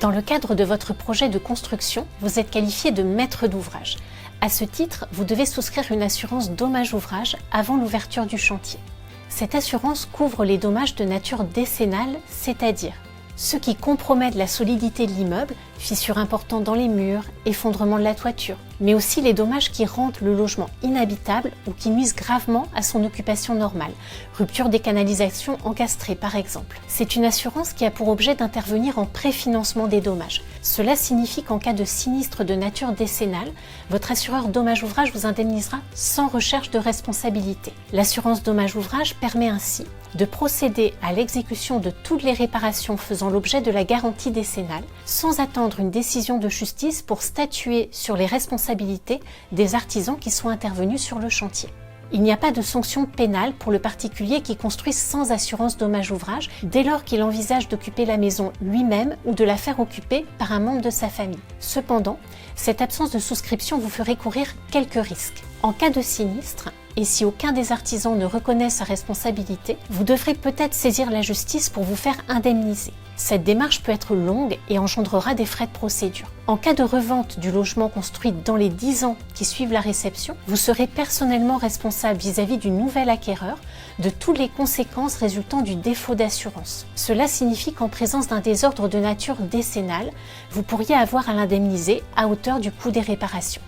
Dans le cadre de votre projet de construction, vous êtes qualifié de maître d'ouvrage. À ce titre, vous devez souscrire une assurance dommages-ouvrages avant l'ouverture du chantier. Cette assurance couvre les dommages de nature décennale, c'est-à-dire ceux qui compromettent la solidité de l'immeuble, fissures importantes dans les murs, effondrement de la toiture, mais aussi les dommages qui rendent le logement inhabitable ou qui nuisent gravement à son occupation normale, rupture des canalisations encastrées par exemple. C'est une assurance qui a pour objet d'intervenir en préfinancement des dommages. Cela signifie qu'en cas de sinistre de nature décennale, votre assureur dommage-ouvrage vous indemnisera sans recherche de responsabilité. L'assurance dommage-ouvrage permet ainsi de procéder à l'exécution de toutes les réparations faisant l'objet de la garantie décennale, sans attendre une décision de justice pour statuer sur les responsabilités des artisans qui sont intervenus sur le chantier. Il n'y a pas de sanction pénale pour le particulier qui construit sans assurance dommage-ouvrage dès lors qu'il envisage d'occuper la maison lui-même ou de la faire occuper par un membre de sa famille. Cependant, cette absence de souscription vous ferait courir quelques risques. En cas de sinistre, et si aucun des artisans ne reconnaît sa responsabilité, vous devrez peut-être saisir la justice pour vous faire indemniser. Cette démarche peut être longue et engendrera des frais de procédure. En cas de revente du logement construit dans les 10 ans qui suivent la réception, vous serez personnellement responsable vis-à-vis du nouvel acquéreur de toutes les conséquences résultant du défaut d'assurance. Cela signifie qu'en présence d'un désordre de nature décennale, vous pourriez avoir à l'indemniser à hauteur du coût des réparations.